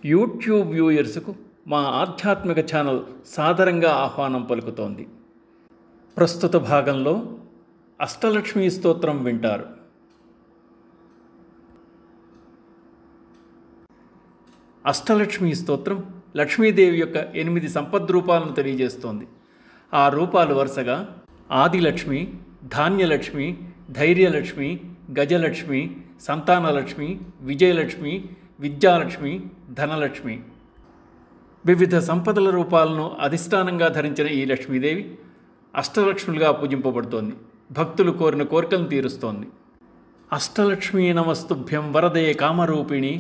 YouTube వ్యూయర్స్కు మా ఆధ్యాత్మిక channel సాదరంగా ఆహ్వానం పలుకుతోంది. ప్రస్తుత భాగంలో అష్టలక్ష్మీ స్తోత్రం వింటారు. అష్టలక్ష్మీ స్తోత్రం లక్ష్మీదేవి యొక్క 8 సంపద్రూపాలను తెలియజేస్తోంది. ఆ రూపాలు వరుసగా ఆదిలక్ష్మి, ధాన్యలక్ష్మి, ధైర్యలక్ష్మి, గజలక్ష్మి, సంతానలక్ష్మి, విజయలక్ష్మి, విద్యాలక్ష్మి, ధనలక్ష్మి. వివిధ సంపదల రూపాలను అధిష్టానంగా ధరించిన ఈ లక్ష్మీదేవి అష్టలక్ష్ములుగా పూజింపబడుతోంది. భక్తులు కోరిన కోరికలను తీరుస్తోంది. అష్టలక్ష్మీ నమస్తుభ్యం వరదే కామరూపిణి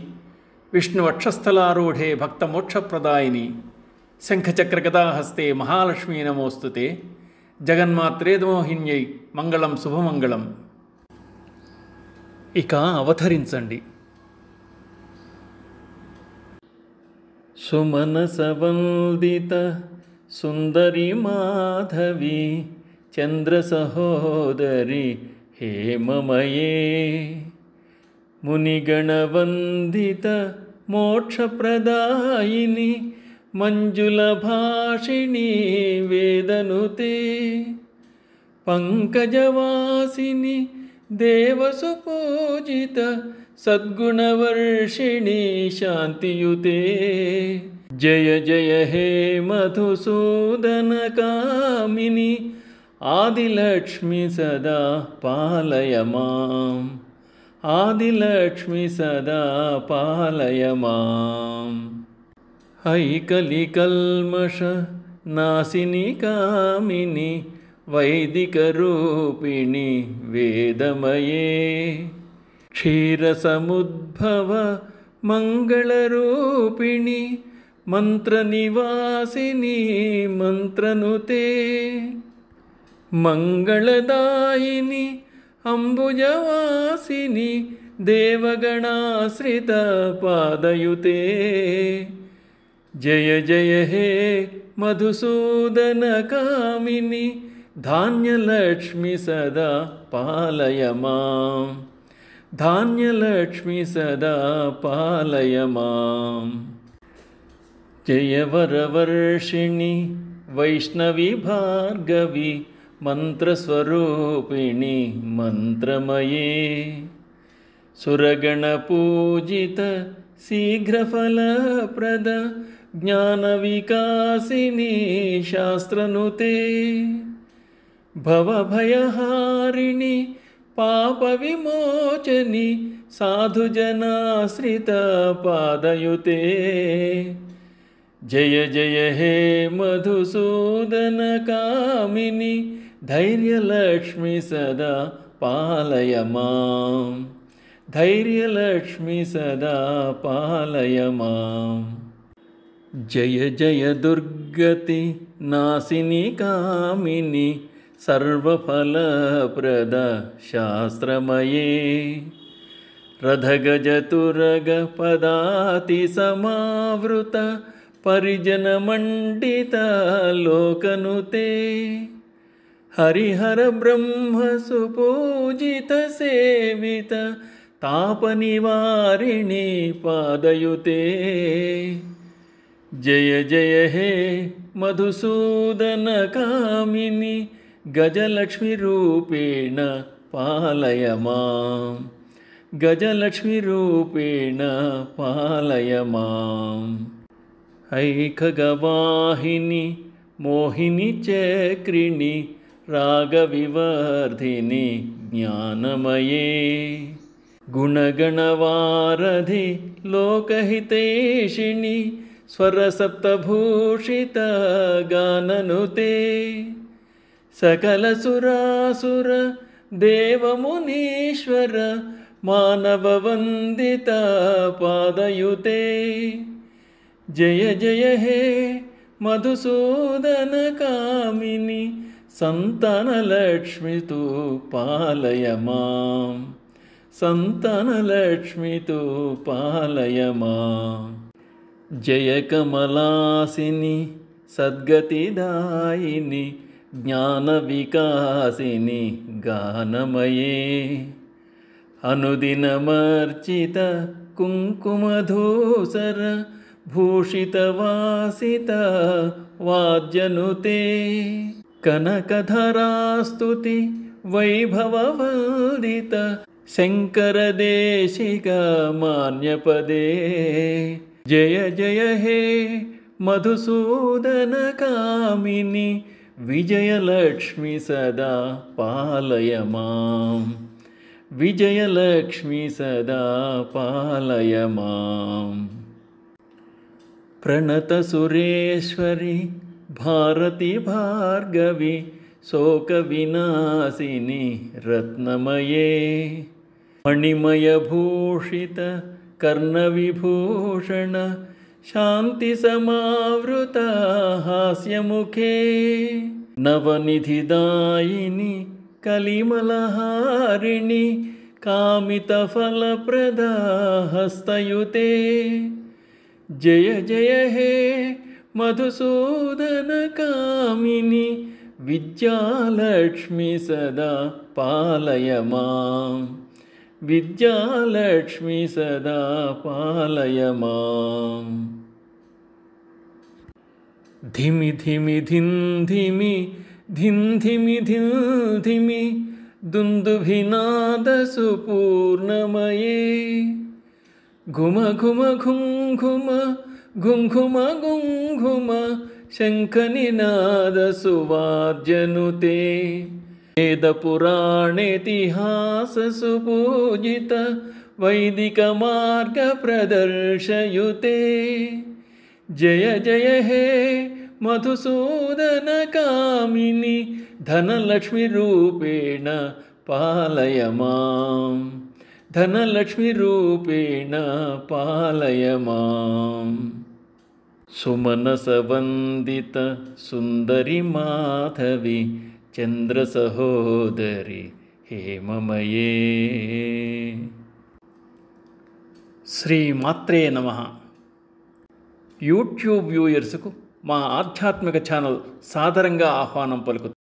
విష్ణు వక్షస్థలారూఢే భక్త మోక్షప్రదాయిని శంఖచక్రగదాహస్తే మహాలక్ష్మీ నమోస్తుతే జగన్మాత్రేదమోహిన్యై మంగళం శుభమంగళం. ఇక అవతరించండి. సుమనసవందిత సుందరి మాధవి చంద్ర సహోదరి హేమమయే మునిగణవందిత మోక్షప్రదాయిని మంజుల భాషిణి వేదనుతే పంకజవాసిని దేవసుపూజిత సద్గుణవర్షిణి శాంతియుతే జయ జయ హే మధుసూదన కామిని ఆదిలక్ష్మి సదా పాలయ మాం ఆదిలక్ష్మి సదా పాలయ మాం. ఐకలికల్మష నాశిని కామిని వైదిక రూపిణి వేదమయే క్షీరసముద్భవ మంగళరూపిణి మంత్రనివాసిని మంత్రనుతే మంగళదాయిని అంబుజవాసిని దేవగణాశ్రిత పాదయుతే జయ జయ హే మధుసూదన కామిని ధాన్యలక్ష్మి సదా పాలయ మాం ధాన్యలక్ష్మి సదా పాలయ మాం. జయ వరవర్షిణి వైష్ణవి భార్గవి మంత్రస్వరూపిణి మంత్రమయే సురగణపూజిత శీఘ్రఫలప్రద జ్ఞానవికాసిని శాస్త్రనుతే భవభయహారిణి పాపవిమోచని సాధుజనాశ్రిత పాదయుతే జయ జయ హే మధుసూదన కామిని ధైర్యలక్ష్మి సదా పాలయ మాం ధైర్యలక్ష్మి సదా పాలయ మాం. జయ జయ దుర్గతి నాశిని కామిని సర్వఫలప్రద శాస్త్రమయే రథగజతురగ పదాతి సమావృత పరిజనమండిత లోకనుతే హరిహర బ్రహ్మ సుపూజిత సేవిత తాపనివారిణి పాదయుతే జయ జయ హే మధుసూదన కామిని గజలక్ష్మి రూపేణ పాలయ మాం గజలక్ష్మి రూపేణ పాలయ మాం. ఐఖగవాహిని మోహిని చక్రిణి రాగవివర్ధిని జ్ఞానమయే గుణగణవారధి లోకహితేషిణి స్వరసప్తభూషిత గాననుతే సకలసురాసుర దేవమునీశ్వర మానవవందిత పాదయుతే జయ జయ హే మధుసూదన కామిని సంతానలక్ష్మితు పాలయ మాం సంతానలక్ష్మితు పాలయ మాం. జయ కమలాసిని సద్గతిదాయిని జ్ఞానవికాసిని గానమయే అనుదినమర్చిత కుంకుమధూసర భూషితవాసిత వాద్యనుతే కనకధరాస్తుతి వైభవవందిత శంకరదేశిక మాన్యపదే జయ జయ హే మధుసూదన కామిని విజయలక్ష్మి సదా పాలయ మాం విజయలక్ష్మి సదా పాలయ మాం ప్రణత సురేశ్వరి భారతి భార్గవి శోక వినాశిని రత్నమయే మణిమయభూషిత కర్ణవిభూషణ శాంతి సమావృత హాస్యముఖే నవనిధిదాయిని కలిమలహారిణి కామితఫలప్రద హస్తయుతే జయ జయ హే మధుసూదన కామిని విద్యాలక్ష్మి సదా పాలయ మాం విద్యాలక్ష్మి సదా పాలయ మాం ధిమి ధిమి ధిం ధిమి ధిం ధిమి ధిం ధిమి దుందుభినాద సుపూర్ణమయే ఘుమ ఘుమ ఘుం ఘుమ ఘుంఘుమ గుంఘుమ శంఖనినాద సువాద్యనుతే వేద పురాణేతిహాస సుపూజిత వైదిక మార్గ ప్రదర్శయుతే జయ జయ హే మధుసూదన కామిని ధనలక్ష్మి రూపేణ పాలయ మాం ధనలక్ష్మి రూపేణ పాలయ మాం సుమనసవందిత సుందరి మాధవి చంద్ర సహోదరి హేమమయే శ్రీ మాత్రే నమః. యూట్యూబ్ వ్యూయర్స్కు మా ఆధ్యాత్మిక ఛానల్ సాదరంగా ఆహ్వానం పలుకుతుంది.